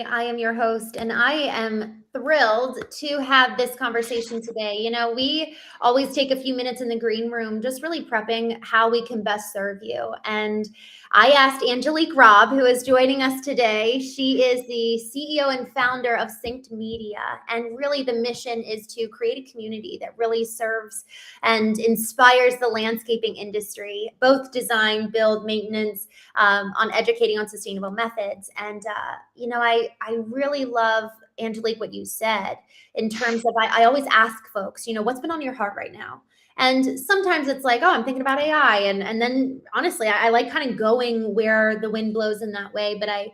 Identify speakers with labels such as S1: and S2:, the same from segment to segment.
S1: I am your host, and I am thrilled to have this conversation today. We always take a few minutes in the green room, just really prepping how we can best serve you. And I asked Angelique Robb, who is joining us today. She is the CEO and founder of SYNKD Media. And really, the mission is to create a community that really serves and inspires the landscaping industry, both design, build, maintenance, on educating on sustainable methods. And, I really love, Angelique, what you said in terms of, I always ask folks, what's been on your heart right now? And sometimes it's like, oh, I'm thinking about AI. And then honestly, I like kind of going where the wind blows in that way. But I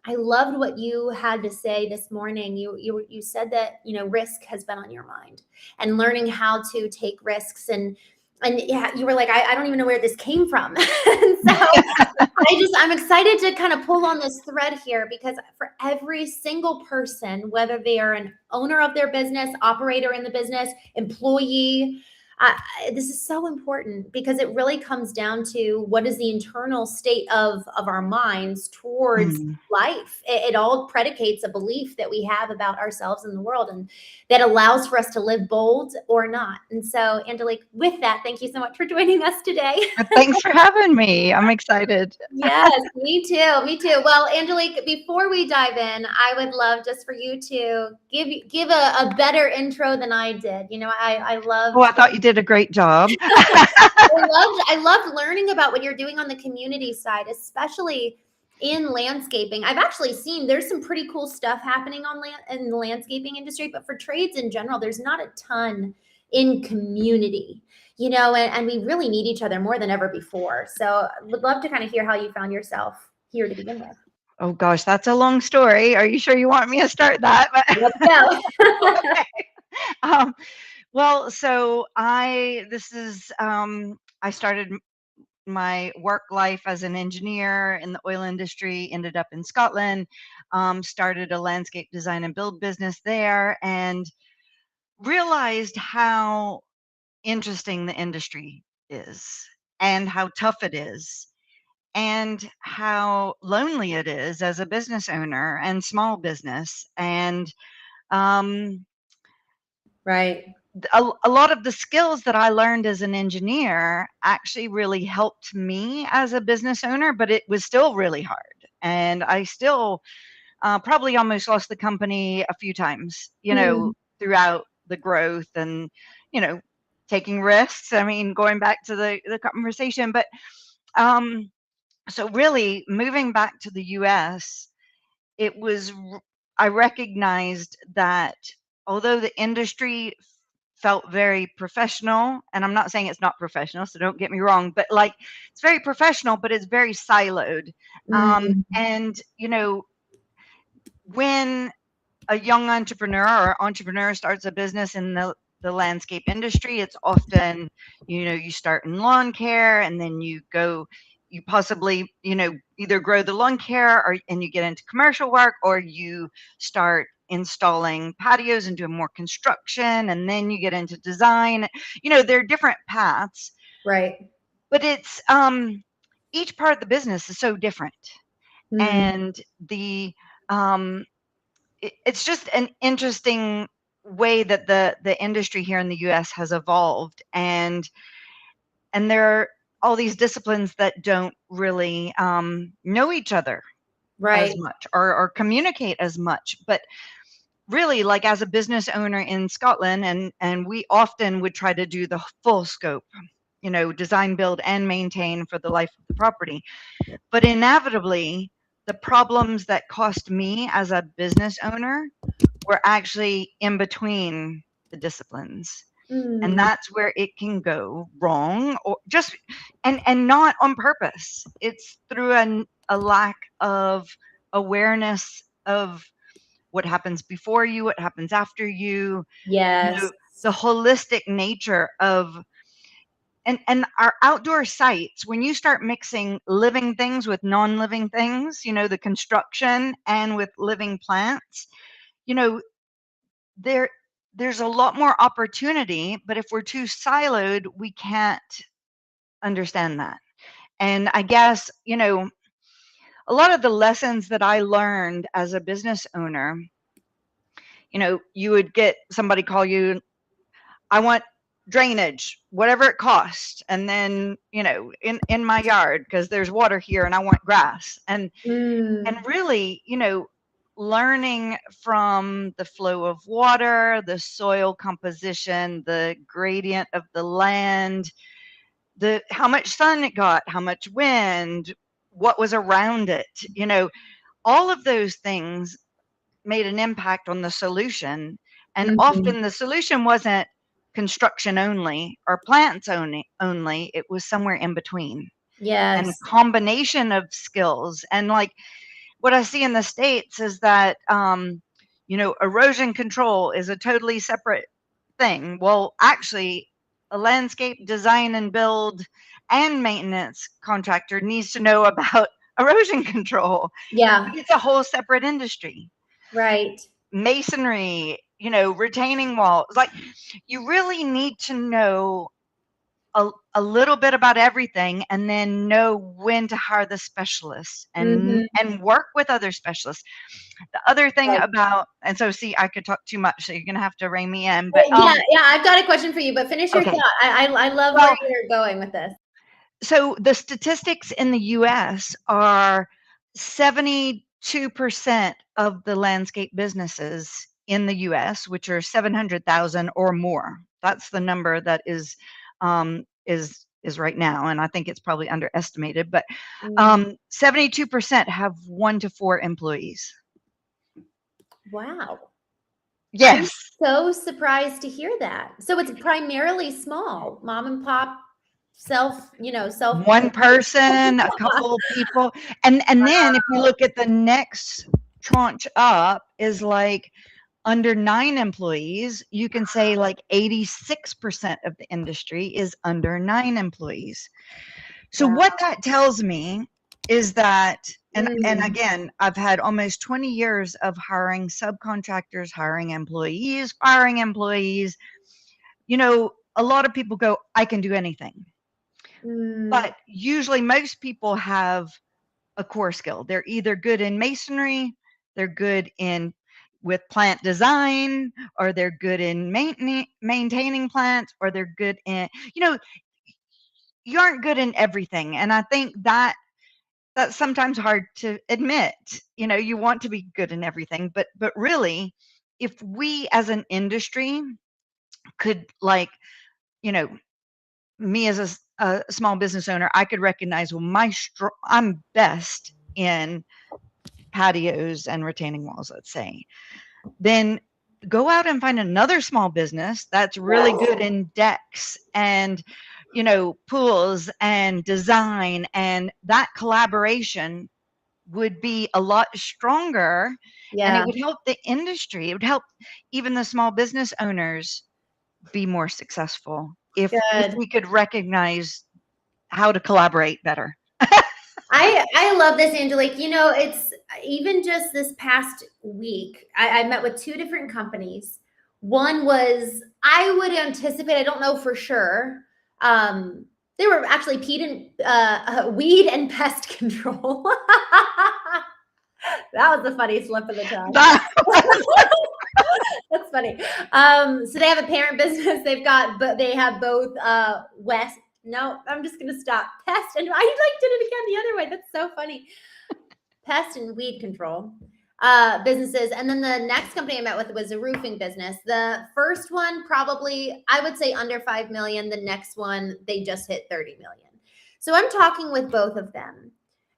S1: loved what you had to say this morning. You said that, risk has been on your mind and learning how to take risks and yeah, you were like, I don't even know where this came from. And so I'm excited to kind of pull on this thread here because for every single person, whether they are an owner of their business, operator in the business, employee, this is so important because it really comes down to what is the internal state of our minds towards
S2: Mm.
S1: life. It all predicates a belief that we have about ourselves and the world, and that allows for us to live bold or not. And so, Angelique, with that, thank you so much for joining us today.
S2: Thanks for having me. I'm excited.
S1: Yes, me too. Me too. Well, Angelique, before we dive in, I would love just for you to give a better intro than I did. I
S2: Oh,
S1: loved
S2: I thought you did a great job.
S1: I loved learning about what you're doing on the community side, especially in landscaping. I've actually seen there's some pretty cool stuff happening in the landscaping industry, but for trades in general, there's not a ton in community, and we really need each other more than ever before. So would love to kind of hear how you found yourself here to begin with.
S2: Oh gosh, that's a long story. Are you sure you want me to start that?
S1: Let's go.
S2: Okay. Um, well, so I started my work life as an engineer in the oil industry, ended up in Scotland, started a landscape design and build business there, and realized how interesting the industry is and how tough it is and how lonely it is as a business owner and small business. And um,
S1: Right.
S2: a lot of the skills that I learned as an engineer actually really helped me as a business owner, but it was still really hard. And I still probably almost lost the company a few times,
S1: Mm,
S2: throughout the growth and, you know, taking risks. I mean, going back to the conversation, but um, so really moving back to the US, it was, I recognized that although the industry felt very professional, and I'm not saying it's not professional, so don't get me wrong, but like it's very professional, but it's very siloed.
S1: mm,
S2: And, when a young entrepreneur or entrepreneur starts a business in the landscape industry, it's often, you start in lawn care and then you possibly, either grow the lawn care and you get into commercial work, or you start installing patios and doing more construction, and then you get into design. There are different paths,
S1: right.
S2: but it's each part of the business is so different.
S1: Mm,
S2: And um it's just an interesting way that the industry here in the US has evolved, and there are all these disciplines that don't really know each other as
S1: right.
S2: much or communicate as much. But really, like as a business owner in Scotland, and we often would try to do the full scope, design, build, and maintain for the life of the property. But inevitably, the problems that cost me as a business owner were actually in between the disciplines. And
S1: Mm,
S2: that's where it can go wrong, or just and not on purpose. It's through a lack of awareness of what happens before you, what happens after you,
S1: yes.
S2: the holistic nature of, and our outdoor sites, when you start mixing living things with non-living things, the construction and with living plants, you know there there's a lot more opportunity. But if we're too siloed, we can't understand that. And I guess, a lot of the lessons that I learned as a business owner, you would get somebody call you, I want drainage, whatever it costs. And then, in my yard, because there's water here and I want grass. And really, learning from the flow of water, the soil composition, the gradient of the land, how much sun it got, how much wind, what was around it, all of those things made an impact on the solution. And
S1: Mhm.
S2: often the solution wasn't construction only or plants only, it was somewhere in between, and a
S1: Yes.
S2: combination of skills. And like what I see in the States is that, erosion control is a totally separate thing. Well, actually, a landscape design and build and maintenance contractor needs to know about erosion control,
S1: Yeah.
S2: but it's a whole separate industry.
S1: Right.
S2: Masonry, retaining walls. Like, you really need to know a little bit about everything, and then know when to hire the specialists and
S1: Mhm.
S2: work with other specialists. The other thing
S1: Right.
S2: about, and so see, I could talk too much, so you're gonna have to rein me in. But
S1: Yeah, yeah, I've got a question for you, but finish your
S2: okay.
S1: thought. I love where
S2: Well,
S1: you're going with this.
S2: so the statistics in the US are 72% of the landscape businesses in the US, which are 700,000 or more. That's the number that is right now, and I think it's probably underestimated, but
S1: Mm.
S2: 72% have 1 to 4 employees.
S1: Wow. I'm
S2: Yes.
S1: so surprised to hear that. So it's primarily small, mom and pop, self.
S2: One person, a couple of people. And then if you look at the next tranche up is like under 9 employees, you can say like 86% of the industry is under 9 employees. So
S1: Wow.
S2: what that tells me is that, and
S1: Mm.
S2: again, I've had almost 20 years of hiring subcontractors, hiring employees, firing employees. A lot of people go, I can do anything.
S1: Mm.
S2: But usually most people have a core skill. They're either good in masonry, they're good in with plant design, or they're good in maintaining plants, or they're good in, you aren't good in everything. And I think that's sometimes hard to admit. You want to be good in everything, but really, if we as an industry could, like, you know, me as a small business owner, I could recognize, well, I'm best in patios and retaining walls, let's say. Then go out and find another small business that's really
S1: Yes.
S2: good in decks and, pools and design, and that collaboration would be a lot stronger, and it
S1: Yeah.
S2: would help the industry. It would help even the small business owners be more successful if
S1: Good.
S2: we could recognize how to collaborate better.
S1: I love this, Angelique. It's even just this past week, I met with two different companies. One was, I would anticipate, I don't know for sure. They were actually weed and pest control. That was the funny slip of the tongue.
S2: That
S1: That's funny. So they have a parent business. But they have both West. No, I'm just gonna stop. Pest and I like did it again the other way. That's so funny. Pest and weed control businesses. And then the next company I met with was a roofing business. The first one, probably, I would say under 5 million. The next one, they just hit 30 million. So I'm talking with both of them.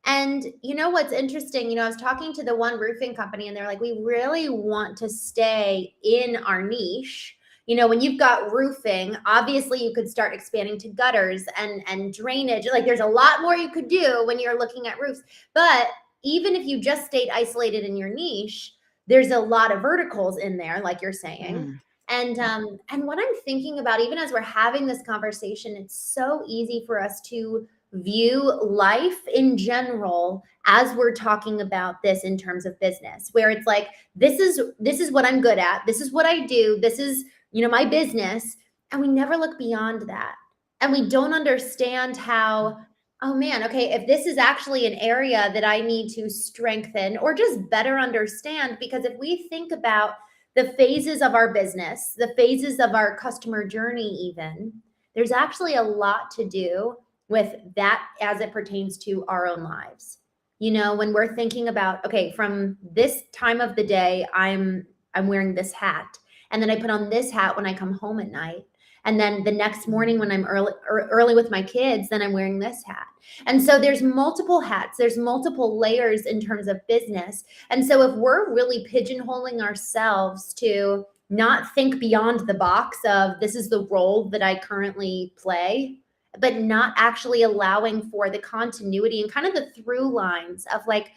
S1: And what's interesting, I was talking to the one roofing company and they're like, we really want to stay in our niche. When you've got roofing, obviously you could start expanding to gutters and drainage. Like, there's a lot more you could do when you're looking at roofs. But even if you just stayed isolated in your niche, there's a lot of verticals in there, like you're saying.
S2: Mm.
S1: And what I'm thinking about, even as we're having this conversation, it's so easy for us to view life in general as we're talking about this in terms of business, where it's like, this is what I'm good at, this is what I do, this is my business, and we never look beyond that, and we don't understand how oh man, okay, if this is actually an area that I need to strengthen or just better understand, because if we think about the phases of our business, the phases of our customer journey, even, there's actually a lot to do with that as it pertains to our own lives. You know, when we're thinking about, okay, from this time of the day, I'm wearing this hat, and then I put on this hat when I come home at night. And then the next morning when I'm early with my kids, then I'm wearing this hat. And so there's multiple hats, there's multiple layers in terms of business. And so if we're really pigeonholing ourselves to not think beyond the box of this is the role that I currently play, but not actually allowing for the continuity and kind of the through lines of like,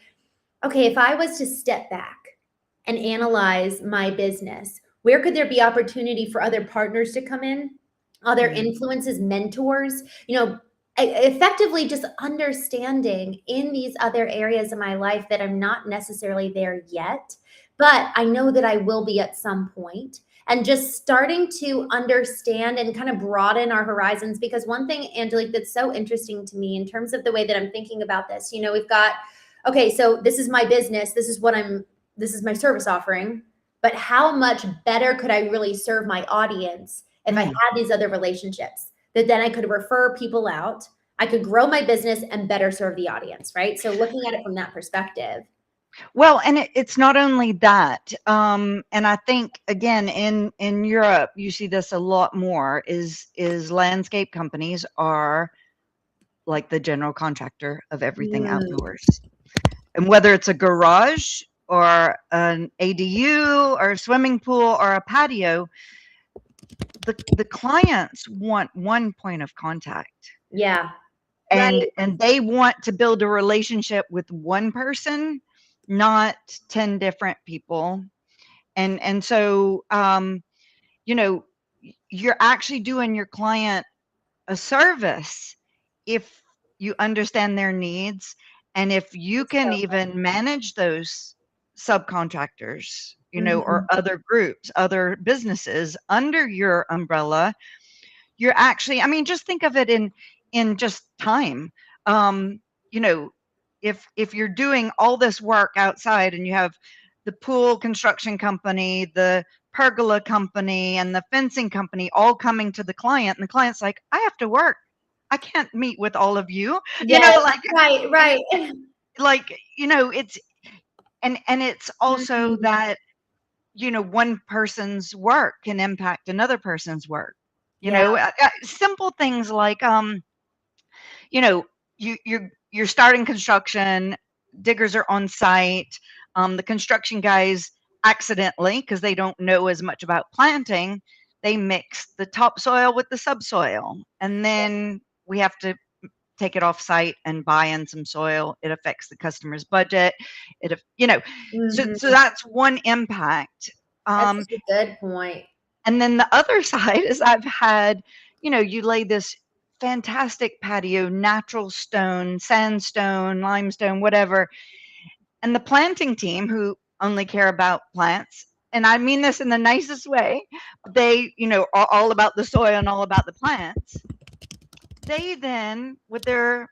S1: okay, if I was to step back and analyze my business, where could there be opportunity for other partners to come in, other influences, mentors, effectively just understanding in these other areas of my life that I'm not necessarily there yet, but I know that I will be at some point. And just starting to understand and kind of broaden our horizons. Because one thing, Angelique, that's so interesting to me in terms of the way that I'm thinking about this, we've got, okay, so this is my business. This is my service offering, but how much better could I really serve my audience if I had these other relationships that then I could refer people out, I could grow my business and better serve the audience, right? So looking at it from that perspective.
S2: Well, and it's not only that, and I think again in Europe you see this a lot more. Is landscape companies are like the general contractor of everything outdoors, and whether it's a garage or an ADU or a swimming pool or a patio, the clients want one point of contact.
S1: Yeah.
S2: And
S1: Right.
S2: and they want to build a relationship with one person, not 10 different people. And so you're actually doing your client a service if you understand their needs, and if you can
S1: So
S2: even manage those subcontractors, or
S1: Mhm.
S2: other groups, other businesses under your umbrella. You're actually, I mean, just think of it in just time. Um, you know, if you're doing all this work outside and you have the pool construction company, the pergola company, and the fencing company all coming to the client, and the client's like, I have to work. I can't meet with all of you,
S1: Yes.
S2: like,
S1: Right,
S2: and
S1: right.
S2: it's and it's also
S1: Mhm.
S2: that one person's work can impact another person's work.
S1: Yeah.
S2: Simple things like you know you're starting construction, diggers are on site, the construction guys accidentally, because they don't know as much about planting, they mix the topsoil with the subsoil, and then we have to take it off site and buy in some soil. It affects the customer's budget. So
S1: Mhm.
S2: that's one impact.
S1: That's
S2: um,
S1: such a good point.
S2: and then the other side is I've had, you lay this fantastic patio, natural stone, sandstone, limestone, whatever. And the planting team, who only care about plants, and I mean this in the nicest way, they, are all about the soil and all about the plants. They then, with their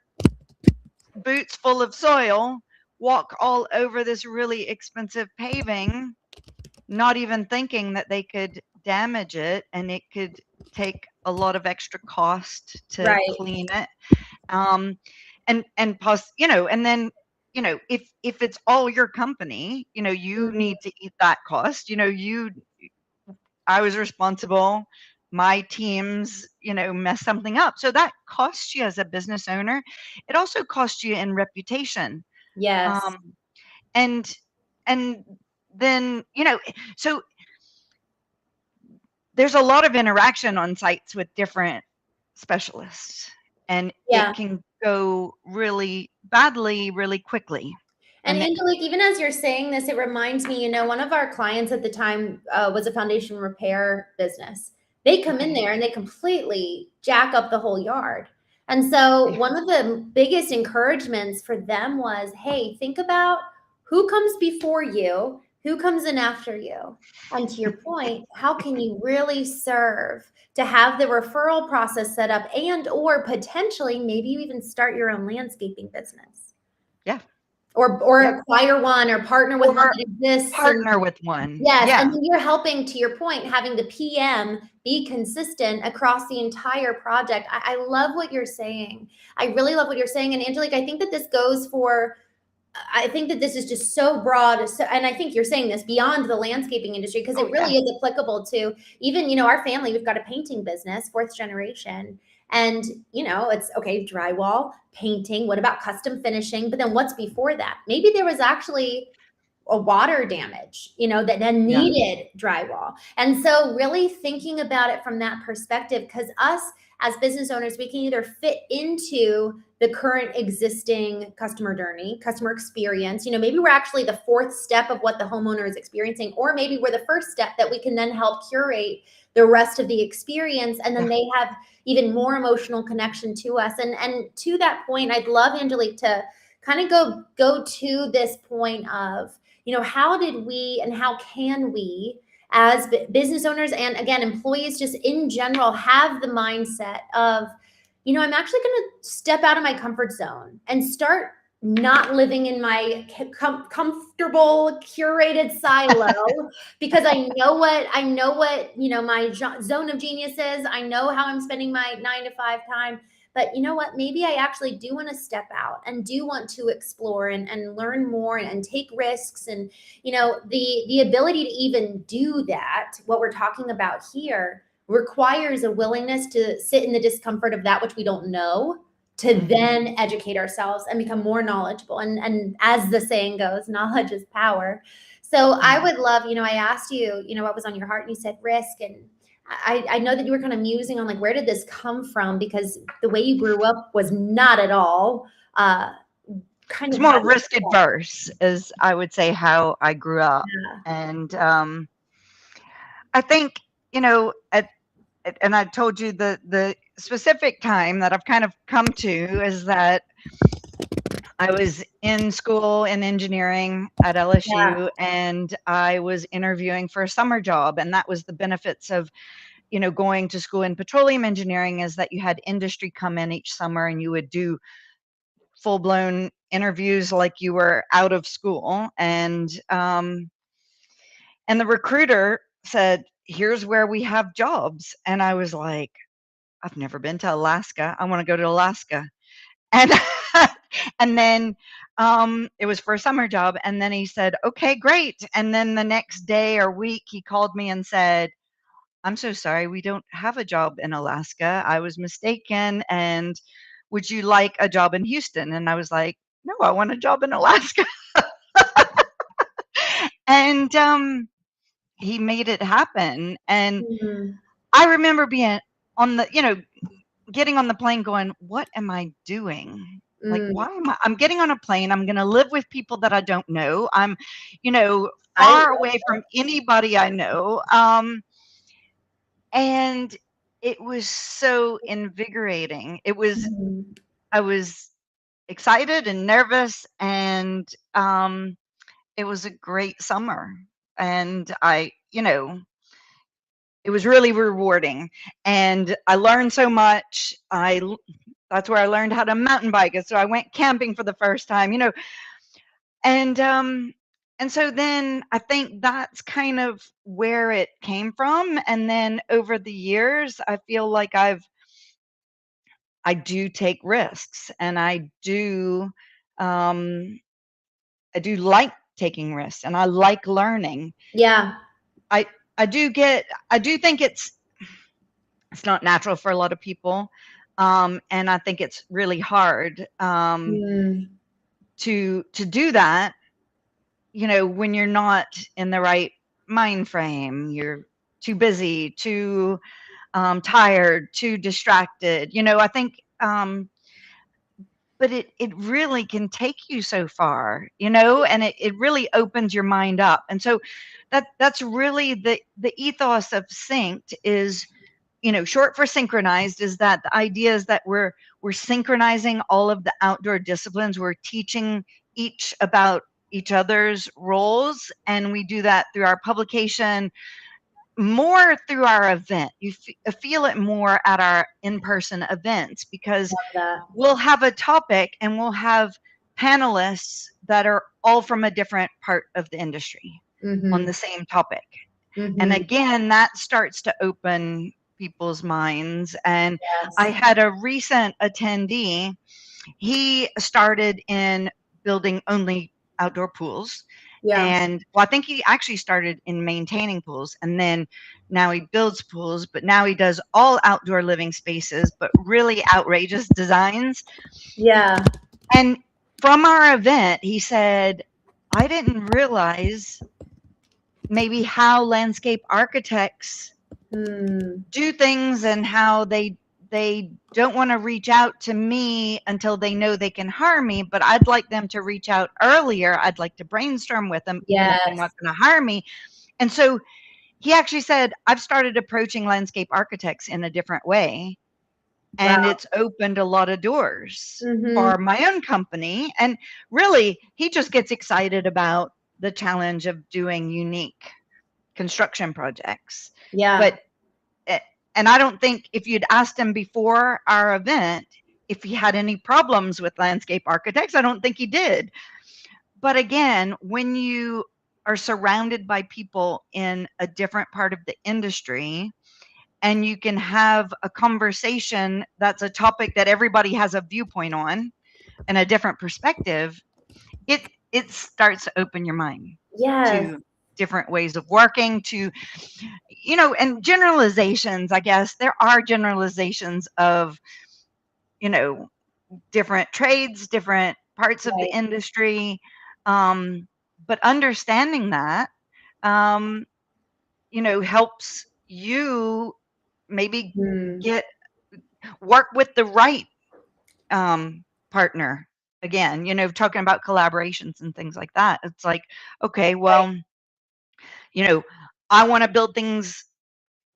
S2: boots full of soil, walk all over this really expensive paving, not even thinking that they could damage it and it could take a lot of extra cost to
S1: Right.
S2: clean it. And then if it's all your company, you
S1: Mhm.
S2: need to eat that cost. I was responsible. My teams, mess something up, so that costs you as a business owner. It also costs you in reputation.
S1: Yes.
S2: um, and and then so there's a lot of interaction on sites with different specialists, and it
S1: Yeah.
S2: can go really badly really quickly.
S1: And
S2: And
S1: Angelique, even as you're saying this, it reminds me, one of our clients at the time was a foundation repair business. They come in
S2: okay,
S1: there and they completely jack up the whole yard. And so
S2: yeah,
S1: one of the biggest encouragements for them was, hey, think about who comes before you, Who comes in after you? And to your point, how can you really serve to have the referral process set up, and or potentially maybe you even start your own landscaping business?
S2: Yeah.
S1: Or
S2: Yep.
S1: acquire one or partner with one
S2: Or
S1: that exists.
S2: partner with one.
S1: Yes,
S2: Yeah.
S1: and then you're helping, to your point, having the PM be consistent across the entire project. I love what you're saying. I really love what you're saying. And Angelique, I think that this goes for, I think that this is just so broad. So, and I think you're saying this beyond the landscaping industry, because
S2: Oh
S1: it
S2: yeah.
S1: really is applicable to even, you know, our family. We've got a painting business, fourth generation. And, you know, it's okay, drywall, painting. What about custom finishing? But then what's before that? Maybe there was actually a water damage, you know, that then
S2: Yeah.
S1: needed drywall. And so really thinking about it from that perspective, because us as business owners, we can either fit into the current existing customer journey, customer experience. You know, maybe we're actually the fourth step of what the homeowner is experiencing, or maybe we're the first step that we can then help curate the rest of the experience. And then
S2: Yeah.
S1: they have even more emotional connection to us. And to that point, I'd love, Angelique, to kind of go to this point of, you know, how did we and how can we as business owners, and again, employees just in general, have the mindset of, you know, I'm actually going to step out of my comfort zone and start not living in my comfortable curated silo, because I know what, you know, my zone of genius is. I know how I'm spending my 9 to 5 time. But you know what? Maybe I actually do want to step out and do want to explore and learn more and take risks. And, you know, the ability to even do that, what we're talking about here, requires a willingness to sit in the discomfort of that which we don't know, to then educate ourselves and become more knowledgeable. And as the saying goes, knowledge is power. So I would love, you know, I asked you, you know, what was on your heart, and you said risk. And I know that you were kind of musing on, like, where did this come from? Because the way you grew up was not at all kind
S2: It's
S1: of how
S2: more
S1: you
S2: risk adverse, is I would say how I grew up.
S1: yeah.
S2: And I think, you know, and I told you the specific time that I've kind of come to is that I was in school in engineering at
S1: Yeah.
S2: LSU, and I was interviewing for a summer job. And that was the benefits of, you know, going to school in petroleum engineering, is that you had industry come in each summer and you would do full blown interviews like you were out of school. And the recruiter said, "Here's where we have jobs." And I was like, "I've never been to Alaska. I want to go to Alaska." And and then it was for a summer job. And then he said, "Okay, great." And then the next day or week, he called me and said, "I'm so sorry, we don't have a job in Alaska. I was mistaken. And would you like a job in Houston?" And I was like, "No, I want a job in Alaska." And he made it happen. And
S1: Mm,
S2: I remember being on the, you know, getting on the plane going, "What am I doing? Like,
S1: mm.
S2: why am I'm getting on a plane. I'm going to live with people that I don't know. I'm, you know,
S1: I
S2: far away from anybody I know." And it was so invigorating.
S1: mm,
S2: I was excited and nervous, and it was a great summer. And you know, it was really rewarding, and I learned so much. That's where I learned how to mountain bike. And so I went camping for the first time, you know, and so then I think that's kind of where it came from. And then over the years, I feel like I do take risks, and um I do like taking risks, and I like learning.
S1: yeah.
S2: I I do think it's not natural for a lot of people. And I think it's really hard
S1: Mm,
S2: to do that, you know, when you're not in the right mind frame. You're too busy, too tired, too distracted. You know, I think but it really can take you so far, you know, and it really opens your mind up. And so that's really the ethos of synced is, you know, short for synchronized, is that the idea is that we're synchronizing all of the outdoor disciplines. We're teaching each about, each other's roles, and we do that through our publication, more through our event. You feel it more at our in-person events, because
S1: Love that.
S2: we'll have a topic and we'll have panelists that are all from a different part of the industry on the same topic. And again, that starts to open people's minds. And I
S1: Yes.
S2: had a recent attendee. He started in building only outdoor pools.
S1: Yeah.
S2: And well, I think he actually started in maintaining pools, and then now he builds pools, but now he does all outdoor living spaces, but really outrageous designs.
S1: Yeah.
S2: And from our event, he said, I didn't realize maybe how landscape architects do things, and how they don't want to reach out to me until they know they can harm me, but I'd like them to reach out earlier. I'd like to brainstorm with them, even if they're
S1: Yes.
S2: not going to harm me. And so he actually said, I've started approaching landscape architects in a different way, and
S1: Wow.
S2: it's opened a lot of doors
S1: Mm-hmm.
S2: for my own company. And really, he just gets excited about the challenge of doing unique construction projects.
S1: Yeah.
S2: But and I don't think, if you'd asked him before our event if he had any problems with landscape architects, I don't think he did. But again, when you are surrounded by people in a different part of the industry, and you can have a conversation that's a topic that everybody has a viewpoint on and a different perspective, it starts to open your mind
S1: Yes.
S2: to different ways of working, to, and generalizations. I guess there are generalizations of, different trades, different parts of the
S1: Right.
S2: industry. But understanding that, um, helps you maybe get work with the right partner. Again, talking about collaborations and things like that. It's like, okay,
S1: Right.
S2: well, you know, I want to build things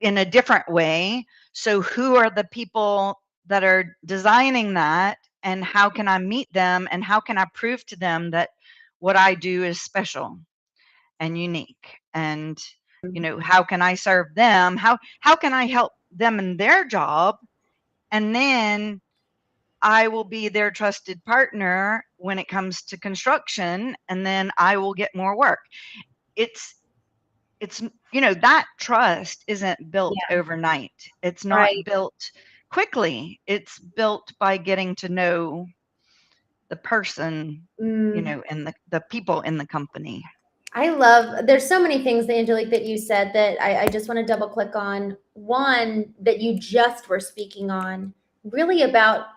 S2: in a different way. So who are the people that are designing that, and how can I meet them, and how can I prove to them that what I do is special and unique? And how can I serve them? How can I help them in their job? And then I will be their trusted partner when it comes to construction, and then I will get more work. It's it's that trust isn't built
S1: Yeah.
S2: overnight. It's not
S1: Right.
S2: built quickly. It's built by getting to know the person,
S1: Mm.
S2: and the people in the company.
S1: There's so many things, Angelique, that you said that I just want to double click on. One that you just were speaking on, really about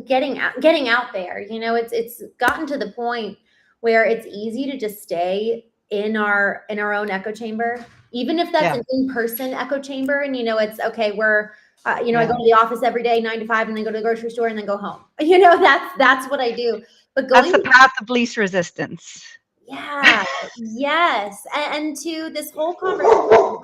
S1: getting out there. It's gotten to the point where it's easy to just stay in our own echo chamber, even if that's
S2: Yeah.
S1: an in-person echo chamber. And it's okay. I
S2: Yeah.
S1: go to the office every day, 9 to 5, and then go to the grocery store and then go home. That's what I do. But
S2: That's
S1: going
S2: the path of least resistance.
S1: yeah, yes. And to this whole conversation,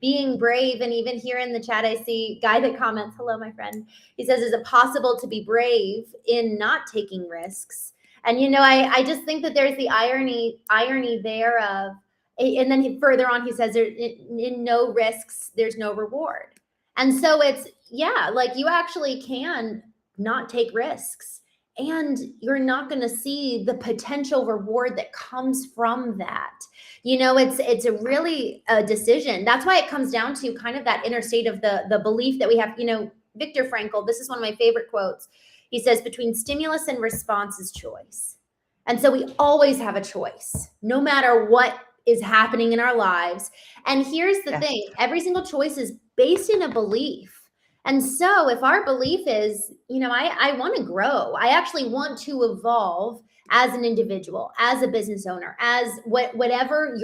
S1: being brave, and even here in the chat, I see Guy that comments, hello, my friend. He says, is it possible to be brave in not taking risks? And I just think that there's the irony there of, and then further on, he says, in no risks, there's no reward. And so it's, yeah, like you actually can not take risks, and you're not going to see the potential reward that comes from that. It's a really a decision. That's why it comes down to kind of that inner state of the belief that we have. Viktor Frankl, this is one of my favorite quotes. He says, between stimulus and response is choice. And so we always have a choice, no matter what is happening in our lives. And here's the thing, every single choice is based in a belief. And so if our belief is, I want to grow, I actually want to evolve as an individual, as a business owner, as whatever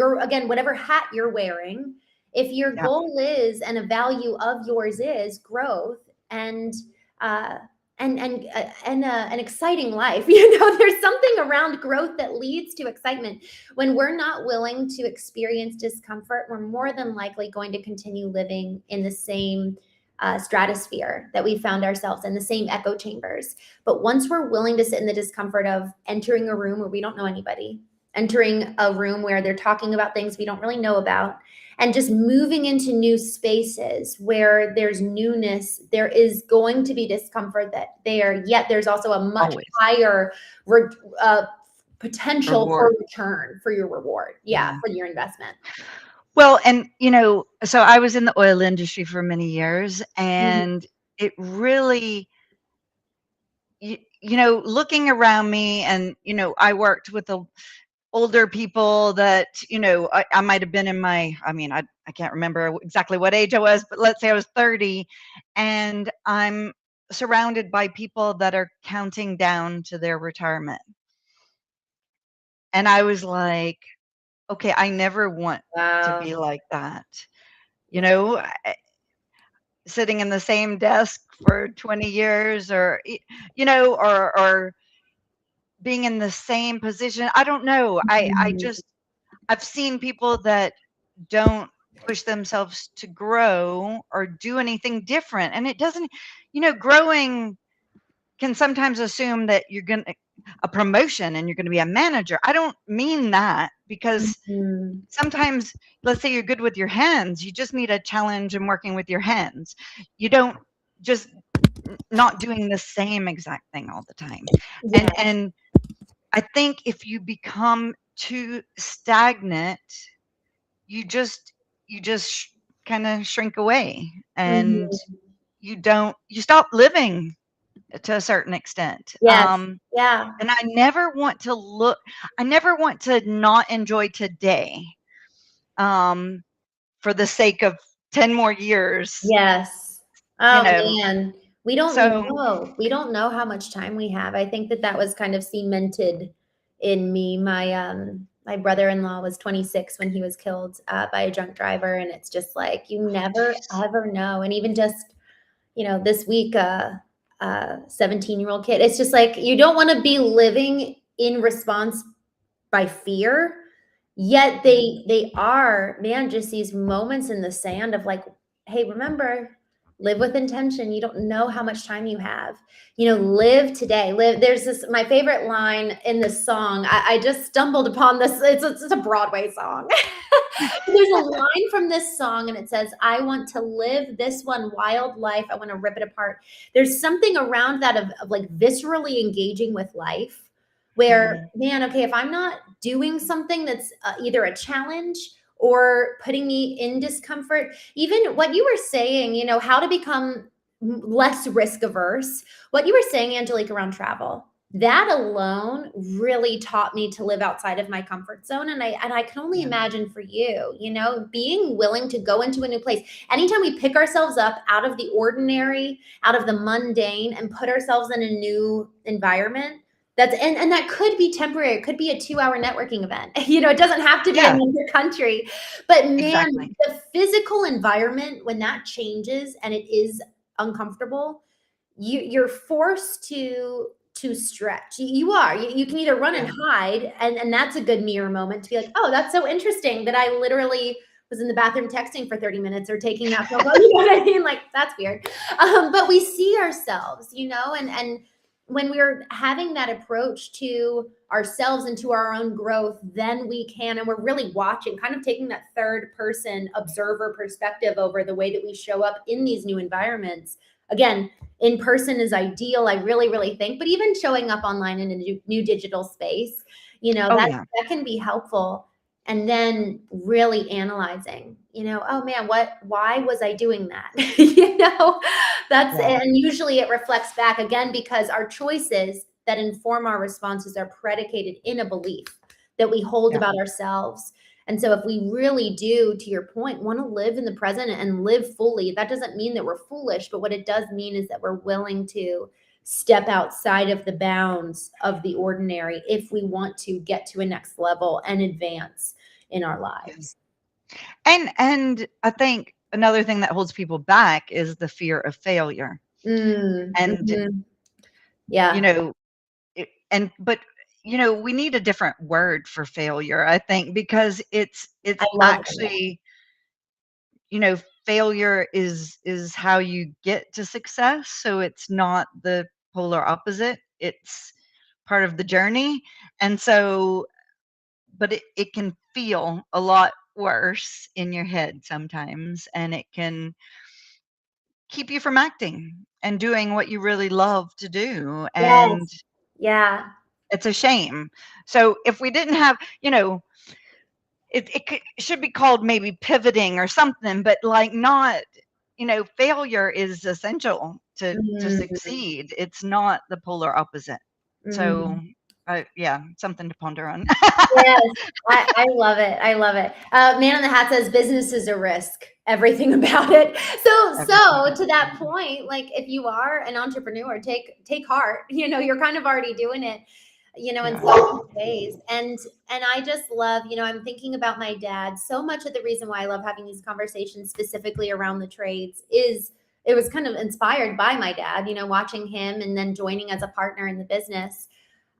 S1: hat you're wearing, if your goal is, and a value of yours is growth and an exciting life, there's something around growth that leads to excitement. When we're not willing to experience discomfort, we're more than likely going to continue living in the same stratosphere that we found ourselves in, the same echo chambers. But once we're willing to sit in the discomfort of entering a room where we don't know anybody, entering a room where they're talking about things we don't really know about, and just moving into new spaces where there's newness, there is going to be discomfort that there, yet there's also a much
S2: Always.
S1: higher re- uh, potential for
S2: Reward.
S1: return for your reward. Yeah,
S2: Yeah.
S1: for your investment.
S2: Well, and, so I was in the oil industry for many years,
S1: Mhm.
S2: and it really, looking around me, and, I worked with the older people that, I might have been in my, I can't remember exactly what age I was, but let's say I was 30, and I'm surrounded by people that are counting down to their retirement. And I was like, okay, I never want to
S1: Wow.
S2: be like that. You
S1: Yeah.
S2: know, sitting in the same desk for 20 years, or or being in the same position. I don't know.
S1: Mhm.
S2: I've seen people that don't push themselves to grow or do anything different, and it doesn't, growing can sometimes assume that you're going to a promotion and you're going to be a manager. I don't mean that, because
S1: Mhm.
S2: sometimes, let's say you're good with your hands, you just need a challenge in working with your hands. You don't just not doing the same exact thing all the time.
S1: Yeah.
S2: And I think if you become too stagnant, you just kind of shrink away, and
S1: Mhm.
S2: you stop living to a certain extent.
S1: Yes. Yeah.
S2: And I never want to not enjoy today, um, for the sake of 10 more years,
S1: Yes.
S2: you
S1: Oh,
S2: know.
S1: man. We don't
S2: So,
S1: know. We don't know how much time we have. I think that that was kind of cemented in me. My brother-in-law was 26 when he was killed by a drunk driver, and it's just like you never
S2: jeez.
S1: ever know. And even just, this week, 17-year-old kid. It's just like you don't want to be living in response by fear, yet
S2: Yeah,
S1: they are, man, just these moments in the sand of like, hey, remember, live with intention. You don't know how much time you have. Live today. Live. There's this, my favorite line in this song. I just stumbled upon this. It's a Broadway song. There's a line from this song, and it says, I want to live this one wild life. I want to rip it apart. There's something around that of like viscerally engaging with life where,
S2: mhm,
S1: man, okay, if I'm not doing something that's either a challenge or putting me in discomfort, even what you were saying, how to become less risk averse, what you were saying, Angelique, around travel, that alone really taught me to live outside of my comfort zone. And I can only
S2: yeah,
S1: imagine for you, being willing to go into a new place. Anytime we pick ourselves up out of the ordinary, out of the mundane, and put ourselves in a new environment, and that could be temporary. It could be a 2-hour networking event. It doesn't have to be
S2: yeah,
S1: another country. But man,
S2: exactly.
S1: the physical environment, when that changes and it is uncomfortable, you're forced to stretch. You are. You can either run and
S2: Yeah,
S1: hide, and that's a good mirror moment to be like, oh, that's so interesting that I literally was in the bathroom texting for 30 minutes or taking that phone call. You know what I mean? Like, that's weird. But we see ourselves, and when we're having that approach to ourselves and to our own growth, then we can, and we're really watching, kind of taking that third person observer perspective over the way that we show up in these new environments. Again, in person is ideal, I really, really think, but even showing up online in a new digital space,
S2: oh
S1: that
S2: yeah,
S1: that can be helpful. And then really analyzing, oh man, why was I doing that? That's,
S2: yeah,
S1: and usually it reflects back again because our choices that inform our responses are predicated in a belief that we hold
S2: yeah,
S1: about ourselves. And so if we really do, to your point, want to live in the present and live fully, that doesn't mean that we're foolish, but what it does mean is that we're willing to step outside of the bounds of the ordinary if we want to get to a next level and advance in our
S2: yeah.
S1: lives.
S2: And I think another thing that holds people back is the fear of failure. And,
S1: Mhm.
S2: you
S1: Yeah,
S2: know, but we need a different word for failure, I think, because it's
S1: I love it.
S2: actually, failure is how you get to success. So it's not the polar opposite. It's part of the journey. And so but it can feel a lot worse in your head sometimes, and it can keep you from acting and doing what you really love to do, and
S1: Yes. Yeah.
S2: it's a shame. So if we didn't have, it should be called maybe pivoting or something, but like not, failure is essential to
S1: Mm,
S2: succeed. It's not the polar opposite. So,
S1: mm.
S2: yeah, something to ponder on.
S1: Yes, I love it. I love it. Man on the Hat says business is a risk. Everything about it. So
S2: Everything.
S1: to that point, like if you are an entrepreneur, take heart. You're kind of already doing it. In
S2: Yeah.
S1: so many ways. And I just love. I'm thinking about my dad. So much of the reason why I love having these conversations specifically around the trades is it was kind of inspired by my dad. Watching him and then joining as a partner in the business.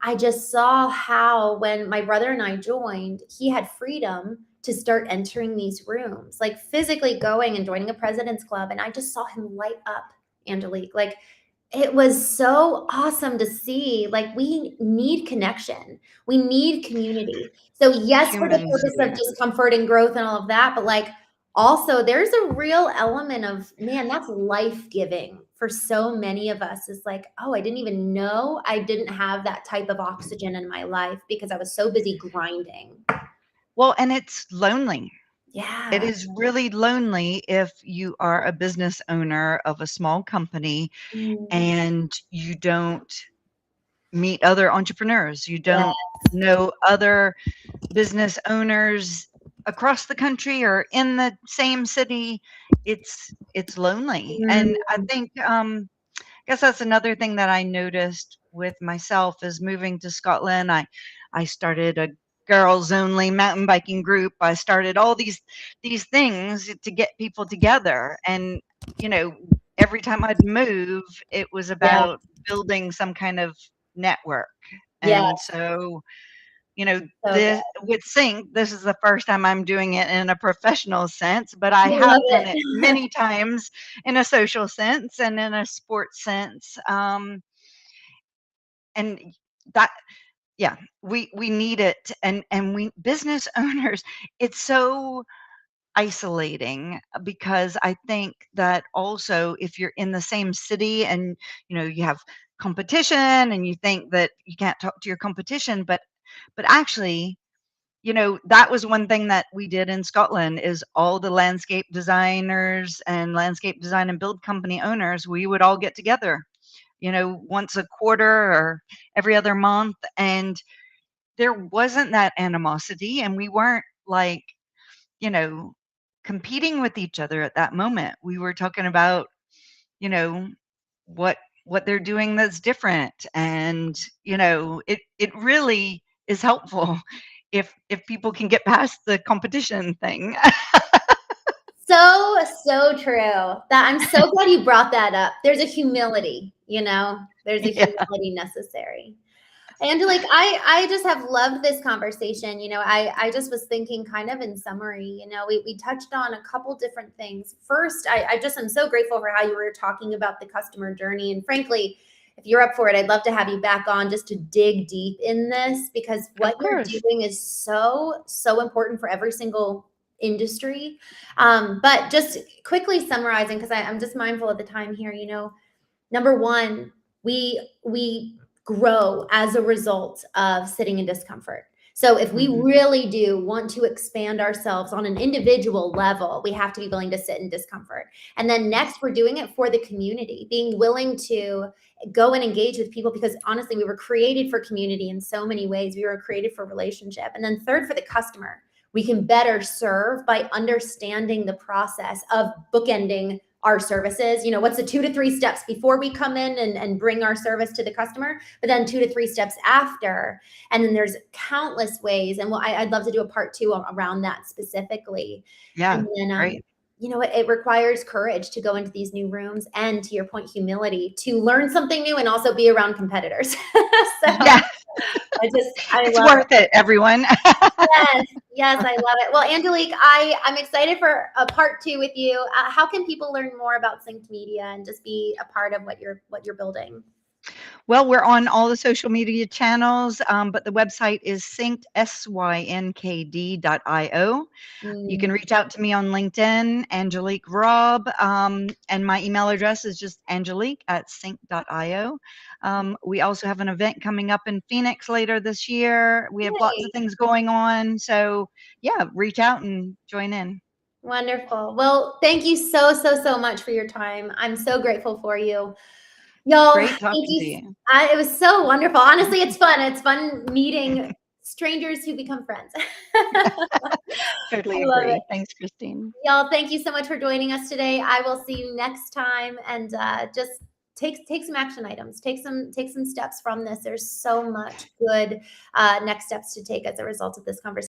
S1: I just saw how when my brother and I joined, he had freedom to start entering these rooms, like physically going and joining a president's club. And I just saw him light up, Angelique. Like it was so awesome to see. Like we need connection. We need community. So yes, for the
S2: Humans
S1: purpose of
S2: do.
S1: discomfort and growth and all of that, but like also there's a real element of, man, that's life-giving for so many of us. Is like, oh, I didn't even know I didn't have that type of oxygen in my life because I was so busy grinding.
S2: Well, and it's lonely. It
S1: Yeah.
S2: is really lonely if you are a business owner of a small company
S1: Mm,
S2: and you don't meet other entrepreneurs. You
S1: yeah.
S2: don't know other business owners across the country or in the same city. It's lonely. And I
S1: Mm,
S2: think guess that's another thing that I noticed with myself is moving to Scotland. I started a girls only mountain biking group. I started all these things to get people together. And, you know, every time I'd move, it was
S1: yeah.
S2: about building some kind of network.
S1: Yeah.
S2: And so,
S1: So good.
S2: this with Sync, this is the first time I'm doing it in a professional sense, but I
S1: I love
S2: have done it
S1: it.
S2: many times in a social sense and in a sports sense. And that, yeah, we need it, and we business owners. It's so isolating because I think that also if you're in the same city and you have competition and you think that you can't talk to your competition, but actually that was one thing that we did in Scotland is all the landscape designers and landscape design and build company owners, we would all get together, once a quarter or every other month. And there wasn't that animosity. And we weren't like, you know, competing with each other at that moment. We were talking about, you know, what what they're doing that's different. And, it really is helpful if people can get past the competition thing.
S1: So true. That I'm so glad you brought that up. There's a humility, there's a
S2: Yeah,
S1: humility necessary. Angelique, I just have loved this conversation. I just was thinking kind of in summary, we touched on a couple different things. First, I just am so grateful for how you were talking about the customer journey. And frankly, if you're up for it, I'd love to have you back on just to dig deep in this because what
S2: of
S1: you're
S2: course.
S1: doing is so, so important for every single industry. But just quickly summarizing, because I'm just mindful of the time here, number one, we grow as a result of sitting in discomfort. So if we
S2: Mhm.
S1: really do want to expand ourselves on an individual level, we have to be willing to sit in discomfort. And then next, we're doing it for the community, being willing to go and engage with people because honestly, we were created for community in so many ways. We were created for relationship. And then third, for the customer, we can better serve by understanding the process of bookending our services. What's the 2 to 3 steps before we come in and bring our service to the customer, but then 2 to 3 steps after. And then there's countless ways. And I'd love to do a part 2 around that specifically.
S2: Yeah,
S1: And then,
S2: great.
S1: it requires courage to go into these new rooms and, to your point, humility to learn something new and also be around competitors. So
S2: Yeah,
S1: I
S2: it's
S1: love it.
S2: worth it, everyone.
S1: Yes, yes, I love it. Well, Angelique, I'm excited for a part 2 with you. How can people learn more about Synced Media and just be a part of what you're building?
S2: Well, we're on all the social media channels, but the website is synked, synkd.io. You can
S1: Mm,
S2: reach out to me on LinkedIn, Angelique Robb, and my email address is just angelique@sync.io. We also have an event coming up in Phoenix later this year. We have lots of
S1: yay.
S2: things going on. So, yeah, reach out and join in.
S1: Wonderful. Well, thank you so, so, so much for your time. I'm so grateful for you. Y'all,
S2: Great
S1: thank
S2: talking to
S1: you.
S2: you.
S1: It was so wonderful. Honestly, it's fun. It's fun meeting strangers who become friends. I
S2: Totally
S1: love it.
S2: agree. Thanks, Christine.
S1: Y'all, thank you so much for joining us today. I will see you next time, and just take some action items. Take some steps from this. There's so much good next steps to take as a result of this conversation.